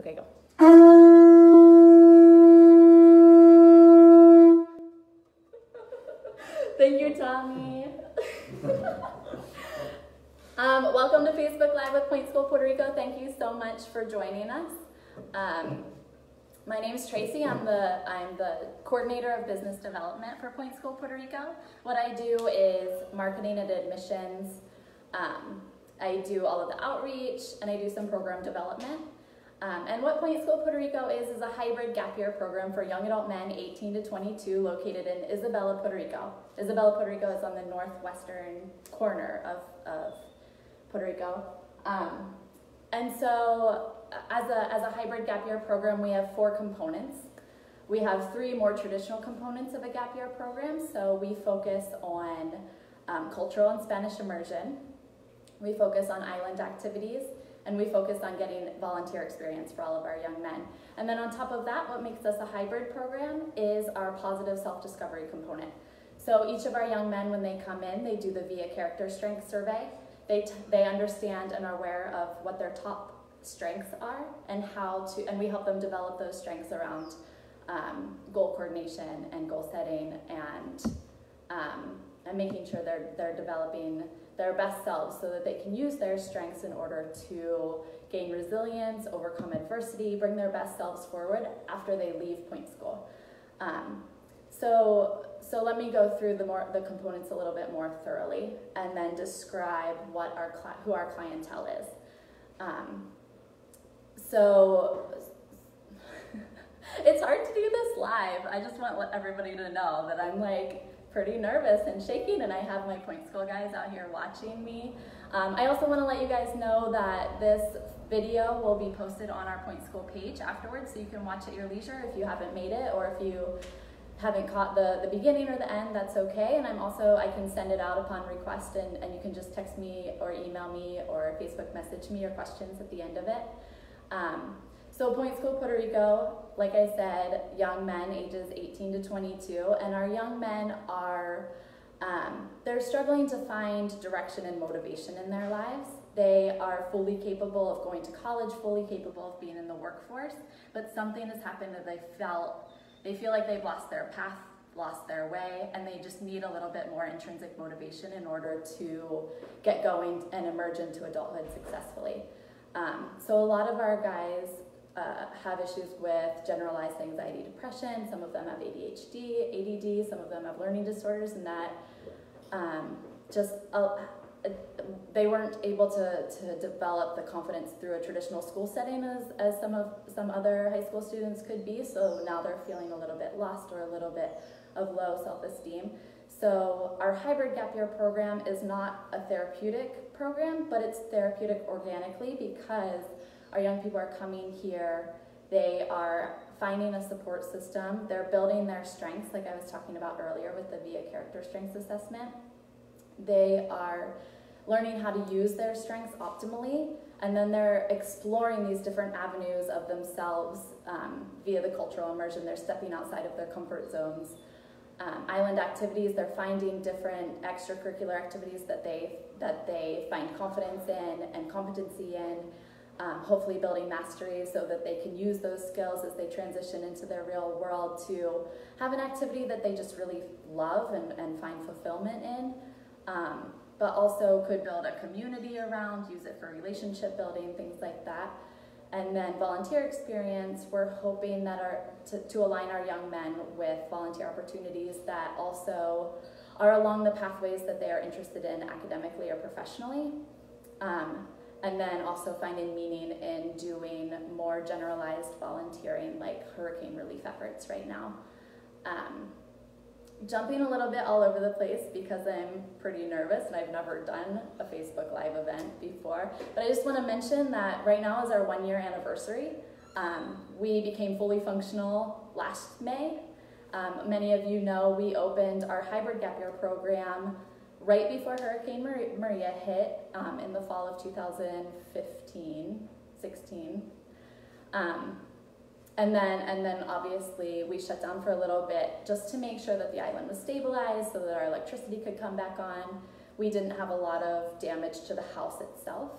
Okay, go. Thank you, Tommy. Welcome to Facebook Live with Point School Puerto Rico. Thank you so much for joining us. My name is Tracy. I'm the coordinator of business development for Point School Puerto Rico. What I do is marketing and admissions. I do all of the outreach, and I do some program development. And what Point School Puerto Rico is a hybrid gap year program for young adult men 18 to 22 located in Isabela, Puerto Rico. Isabela, Puerto Rico is on the northwestern corner of Puerto Rico. And so as a hybrid gap year program, we have 4 components. We have 3 more traditional components of a gap year program. So we focus on cultural and Spanish immersion. We focus on island activities, and we focus on getting volunteer experience for all of our young men. And then on top of that, what makes us a hybrid program is our positive self-discovery component. So each of our young men, when they come in, they do the VIA character strength survey. They understand and are aware of what their top strengths are and and we help them develop those strengths around goal coordination and goal setting and making sure they're developing their best selves so that they can use their strengths in order to gain resilience, overcome adversity, bring their best selves forward after they leave Point School. So let me go through the components a little bit more thoroughly and then describe who our clientele is. So it's hard to do this live. I just want everybody to know that I'm like pretty nervous and shaking, and I have my Point School guys out here watching me. I also want to let you guys know that this video will be posted on our Point School page afterwards, so you can watch at your leisure if you haven't made it, or if you haven't caught the beginning or the end, that's okay. And I can send it out upon request, and you can just text me or email me or Facebook message me your questions at the end of it. So Point School Puerto Rico, like I said, young men ages 18 to 22, and our young men are, they're struggling to find direction and motivation in their lives. They are fully capable of going to college, fully capable of being in the workforce, but something has happened that they feel like they've lost their path, lost their way, and they just need a little bit more intrinsic motivation in order to get going and emerge into adulthood successfully. So a lot of our guys have issues with generalized anxiety, depression. Some of them have ADHD, ADD, some of them have learning disorders, and that they weren't able to develop the confidence through a traditional school setting as some other high school students could be. So now they're feeling a little bit lost or a little bit of low self-esteem. So our hybrid gap year program is not a therapeutic program, but it's therapeutic organically because our young people are coming here, they are finding a support system, they're building their strengths, like I was talking about earlier with the VIA character strengths assessment. They are learning how to use their strengths optimally, and then they're exploring these different avenues of themselves via the cultural immersion. They're stepping outside of their comfort zones. Island activities, they're finding different extracurricular activities that they find confidence in and competency in, hopefully building mastery so that they can use those skills as they transition into their real world to have an activity that they just really love and find fulfillment in, but also could build a community around, use it for relationship building, things like that. And then volunteer experience, we're hoping that to align our young men with volunteer opportunities that also are along the pathways that they are interested in academically or professionally. And then also finding meaning in doing more generalized volunteering like hurricane relief efforts right now. Jumping a little bit all over the place because I'm pretty nervous and I've never done a Facebook Live event before. But I just want to mention that right now is our 1-year anniversary. We became fully functional last May. Many of you know we opened our hybrid gap year program right before Hurricane Maria hit in the fall of 2016. And then obviously we shut down for a little bit just to make sure that the island was stabilized so that our electricity could come back on. We didn't have a lot of damage to the house itself.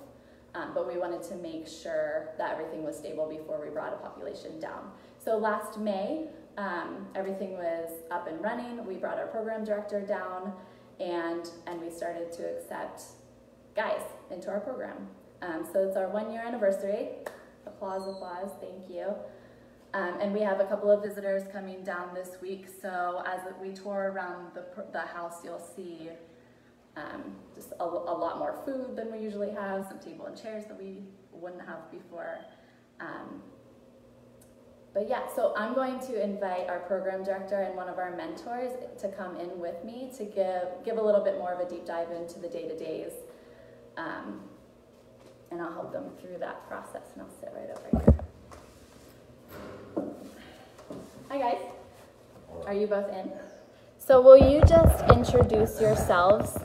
but we wanted to make sure that everything was stable before we brought a population down. So last May, everything was up and running. We brought our program director down, and we started to accept guys into our program. So it's our 1-year anniversary. Applause, applause, thank you. And we have a couple of visitors coming down this week. So as we tour around the house, you'll see just a lot more food than we usually have, some table and chairs that we wouldn't have before. But yeah, so I'm going to invite our program director and one of our mentors to come in with me to give a little bit more of a deep dive into the day-to-days. And I'll help them through that process, and I'll sit right over here. Hi guys, are you both in? So will you just introduce yourselves?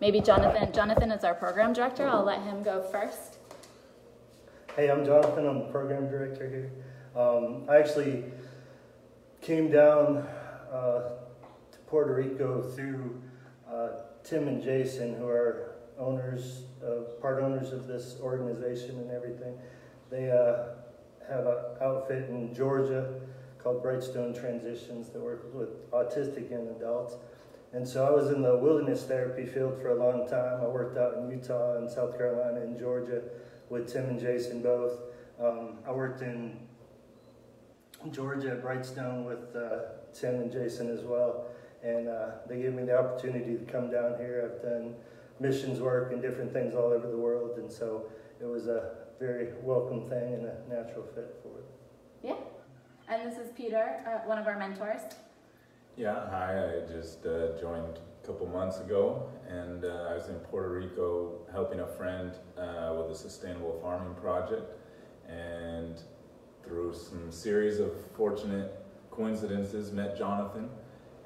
Maybe Jonathan. Jonathan is our program director. I'll let him go first. Hey, I'm Jonathan. I'm the program director here. I actually came down to Puerto Rico through Tim and Jason, who are part owners of this organization and everything. They have an outfit in Georgia called Brightstone Transitions that works with autistic young adults. And so I was in the wilderness therapy field for a long time. I worked out in Utah and South Carolina and Georgia with Tim and Jason both. I worked in Georgia at Brightstone with Tim and Jason as well. And they gave me the opportunity to come down here. I've done missions work and different things all over the world. And so it was a very welcome thing and a natural fit for it. Yeah. And this is Peter, one of our mentors. Yeah, hi, I just joined a couple months ago, and I was in Puerto Rico helping a friend with a sustainable farming project, and through some series of fortunate coincidences met Jonathan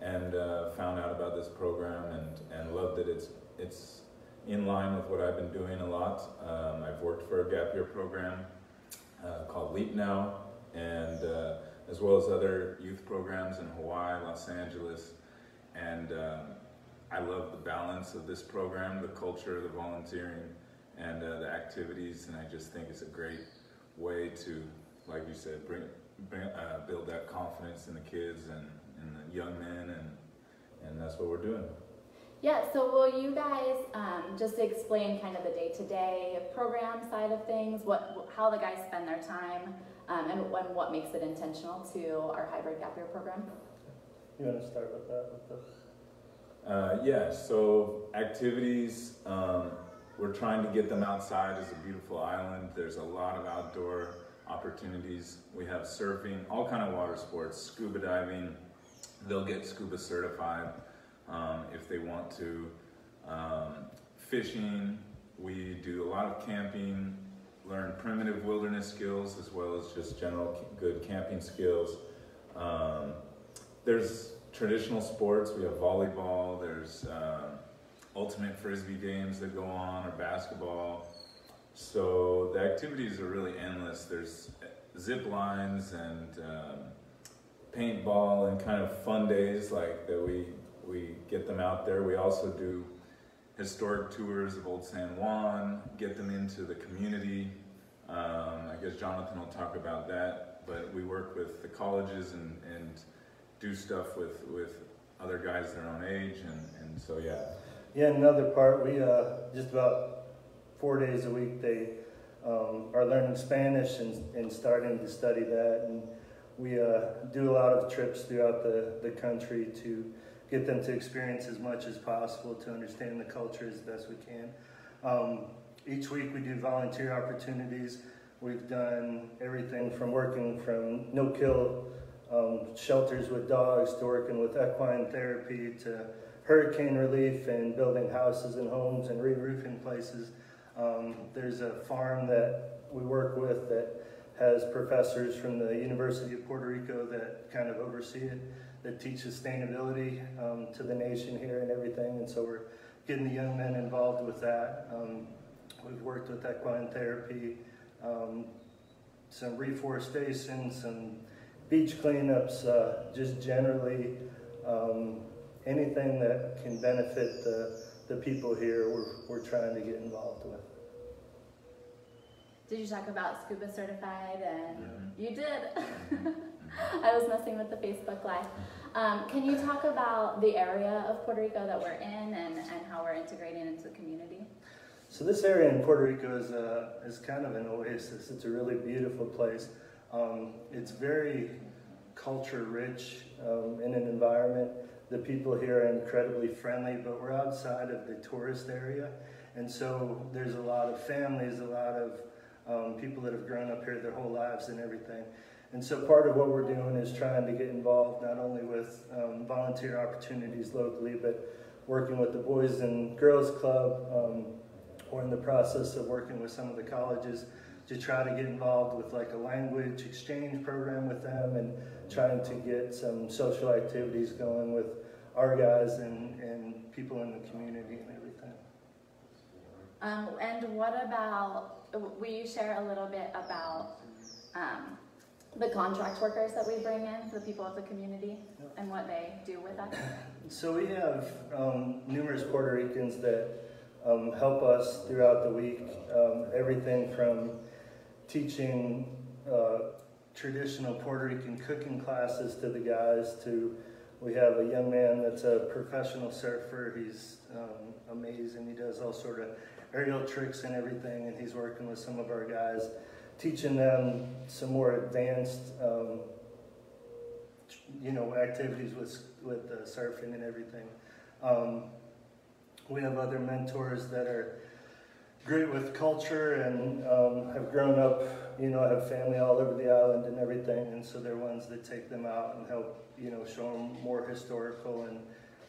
and found out about this program and loved it. It's in line with what I've been doing a lot. I've worked for a gap year program called Leap Now, and as well as other youth programs in Hawaii, Los Angeles. And I love the balance of this program, the culture, the volunteering, and the activities. And I just think it's a great way to, like you said, build that confidence in the kids and the young men, and that's what we're doing. Yeah, so will you guys just explain kind of the day-to-day program side of things, how the guys spend their time, and what makes it intentional to our hybrid gap year program? You want to start with that? Yeah, so activities, we're trying to get them outside. It's a beautiful island. There's a lot of outdoor opportunities. We have surfing, all kind of water sports, scuba diving. They'll get scuba certified if they want to. Fishing, we do a lot of camping, learn primitive wilderness skills as well as just general good camping skills. There's traditional sports. We have volleyball. There's ultimate frisbee games that go on, or basketball. So the activities are really endless. There's zip lines and paintball and kind of fun days like that. We get them out there. We also do historic tours of Old San Juan, get them into the community. I guess Jonathan will talk about that, but we work with the colleges and do stuff with other guys their own age, and so yeah. Yeah, another part, we just about 4 days a week they are learning Spanish and starting to study that, and we do a lot of trips throughout the country to get them to experience as much as possible, to understand the culture as best we can. Each week we do volunteer opportunities. We've done everything from working from no-kill shelters with dogs to working with equine therapy to hurricane relief and building houses and homes and re-roofing places. There's a farm that we work with that has professors from the University of Puerto Rico that kind of oversee it, that teach sustainability to the nation here and everything, and so we're getting the young men involved with that. We've worked with equine therapy, some reforestation, some beach cleanups, just generally anything that can benefit the people here, we're trying to get involved with. Did you talk about scuba certified? And you did. I was messing with the Facebook Live. Can you talk about the area of Puerto Rico that we're in and how we're integrating into the community? So this area in Puerto Rico is kind of an oasis. It's a really beautiful place. It's very culture rich in an environment. The people here are incredibly friendly, but we're outside of the tourist area. And so there's a lot of families, a lot of people that have grown up here their whole lives and everything. And so part of what we're doing is trying to get involved not only with volunteer opportunities locally, but working with the Boys and Girls Club. We're in the process of working with some of the colleges to try to get involved with like a language exchange program with them and trying to get some social activities going with our guys and people in the community and everything. And what about, will you share a little bit about the contract workers that we bring in, the people of the community, and what they do with us? So we have numerous Puerto Ricans that help us throughout the week, everything from teaching traditional Puerto Rican cooking classes to the guys to, we have a young man that's a professional surfer. He's amazing. He does all sort of aerial tricks and everything, and he's working with some of our guys, teaching them some more advanced activities with surfing and everything. We have other mentors that are great with culture and have grown up, have family all over the island and everything, and so they're ones that take them out and help, show them more historical and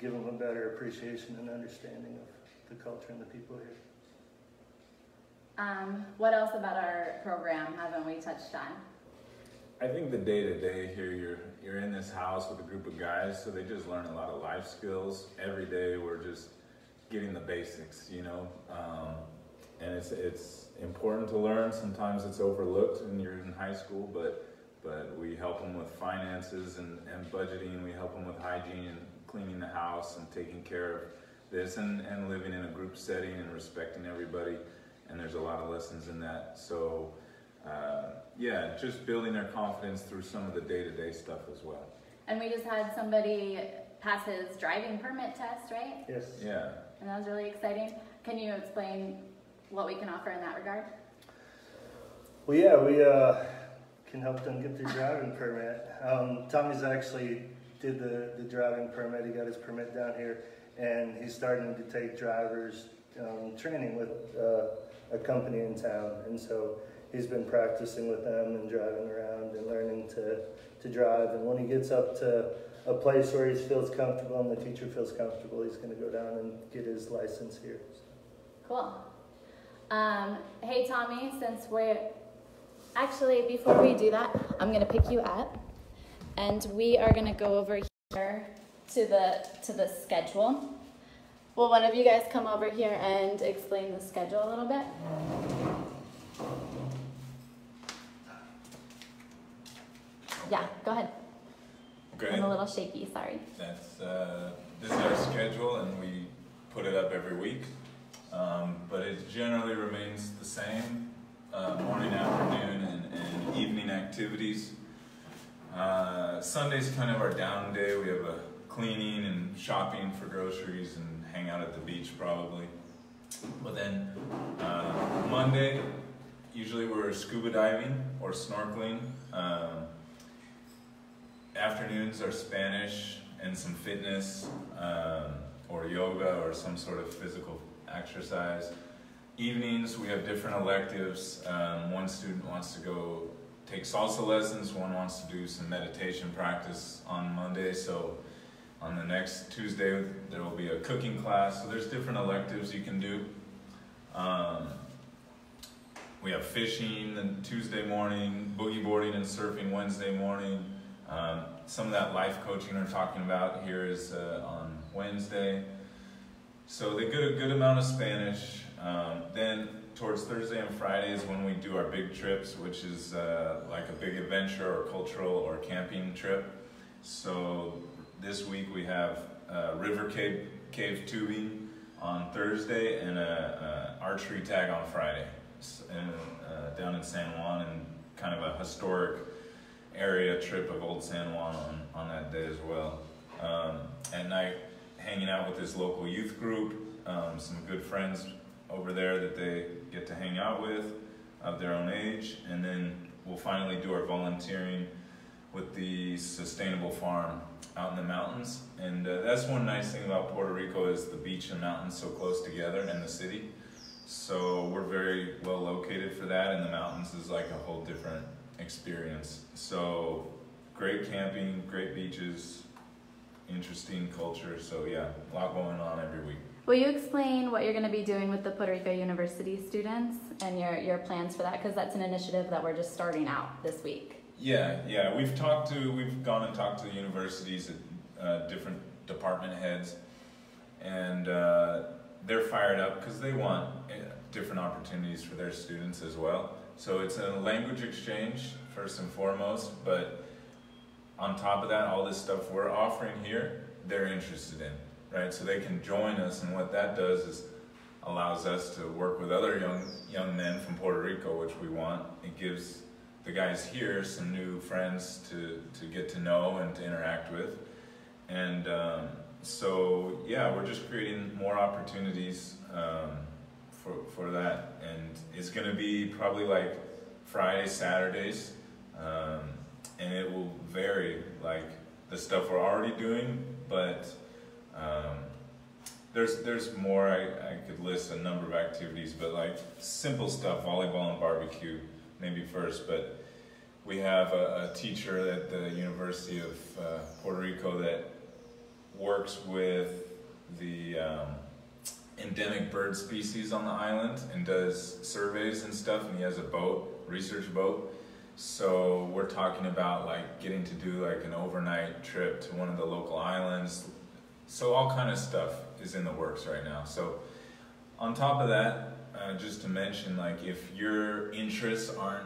give them a better appreciation and understanding of the culture and the people here. What else about our program haven't we touched on? I think the day-to-day here, you're in this house with a group of guys, so they just learn a lot of life skills. Every day we're just getting the basics, and it's important to learn. Sometimes it's overlooked when you're in high school, but we help them with finances and budgeting. We help them with hygiene and cleaning the house and taking care of this and living in a group setting and respecting everybody. And there's a lot of lessons in that. So just building their confidence through some of the day-to-day stuff as well. And we just had somebody pass his driving permit test, right? Yes. Yeah. And that was really exciting. Can you explain what we can offer in that regard? Well, yeah, we can help them get their driving permit. Tommy's actually did the driving permit. He got his permit down here, and he's starting to take driver's training with a company in town. And so he's been practicing with them and driving around and learning to drive. And when he gets up to a place where he feels comfortable and the teacher feels comfortable, he's going to go down and get his license here. Cool. Hey Tommy, before we do that, I'm going to pick you up, and we are going to go over here to the schedule. Will one of you guys come over here and explain the schedule a little bit? Yeah, go ahead. Okay. I'm a little shaky, sorry. This is our schedule, and we put it up every week. But it generally remains the same, morning, afternoon, and evening activities. Sunday's kind of our down day. We have a cleaning and shopping for groceries and hang out at the beach probably. But then Monday, usually we're scuba diving or snorkeling. Afternoons are Spanish and some fitness or yoga or some sort of physical exercise. Evenings we have different electives. One student wants to go take salsa lessons, one wants to do some meditation practice on Monday, so on the next Tuesday there will be a cooking class. So there's different electives you can do. We have fishing and Tuesday morning, boogie boarding and surfing Wednesday morning. Some of that life coaching we're talking about here is on Wednesday. So they get a good amount of Spanish. Then towards Thursday and Friday is when we do our big trips, which is like a big adventure or cultural or camping trip. So this week we have river cave tubing on Thursday and a archery tag on Friday. down in San Juan, and kind of a historic area trip of Old San Juan on that day as well. At night, hanging out with this local youth group, some good friends over there that they get to hang out with of their own age, and then we'll finally do our volunteering with the sustainable farm out in the mountains. And that's one nice thing about Puerto Rico is the beach and mountains so close together, and the city. So we're very well located for that, and the mountains is like a whole different experience. So great camping, great beaches, interesting culture. So yeah, a lot going on every week. Will you explain what you're going to be doing with the Puerto Rico University students and your plans for that? Because that's an initiative that we're just starting out this week. Yeah. We've gone and talked to the universities at different department heads, and they're fired up because they want different opportunities for their students as well. So it's a language exchange first and foremost, but on top of that, all this stuff we're offering here, they're interested in. Right, so they can join us, and what that does is allows us to work with other young men from Puerto Rico, which we want. It gives the guys here some new friends to get to know and to interact with, and so yeah, we're just creating more opportunities for that, and it's going to be probably like Fridays, Saturdays, and it will vary like the stuff we're already doing, but there's more. I could list a number of activities, but like simple stuff, volleyball and barbecue maybe first, but we have a teacher at the University of Puerto Rico that works with the endemic bird species on the island and does surveys and stuff, and he has a boat, research boat. So we're talking about like getting to do like an overnight trip to one of the local islands. So all kind of stuff is in the works right now. So on top of that, just to mention, like if your interests aren't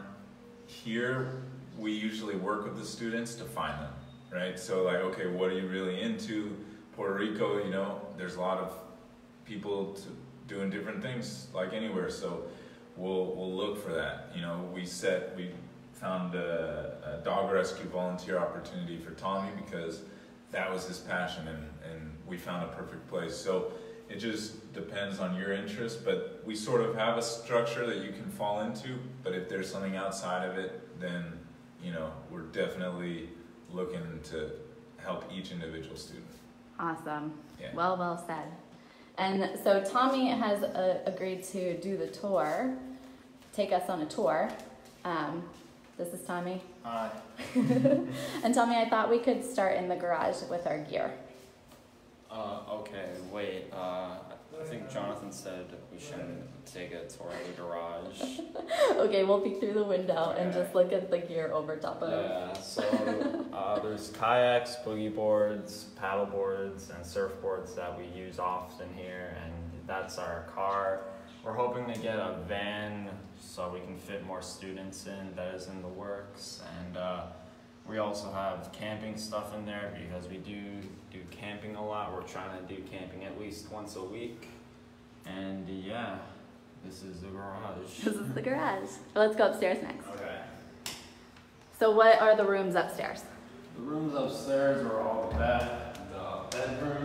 here, we usually work with the students to find them, right? So like, okay, what are you really into? Puerto Rico, you know, there's a lot of people doing different things like anywhere. So we'll look for that. You know, we found a dog rescue volunteer opportunity for Tommy because that was his passion, and we found a perfect place. So it just depends on your interest, but we sort of have a structure that you can fall into, but if there's something outside of it, then, you know, we're definitely looking to help each individual student. Awesome. Yeah. Well said. And so Tommy has agreed to do the tour, take us on a tour. This is Tommy. Hi. And Tommy, I thought we could start in the garage with our gear. Okay, wait. I think Jonathan said we shouldn't take a tour of the garage. Okay, we'll peek through the window and just look at the gear over top of. Yeah, so there's kayaks, boogie boards, paddle boards, and surfboards that we use often here, and that's our car. We're hoping to get a van so we can fit more students in. That is in the works, and we also have camping stuff in there because we do camping a lot. We're trying to do camping at least once a week, and yeah, this is the garage. This is the garage. Let's go upstairs next. Okay. So what are the rooms upstairs? The rooms upstairs are all the bedroom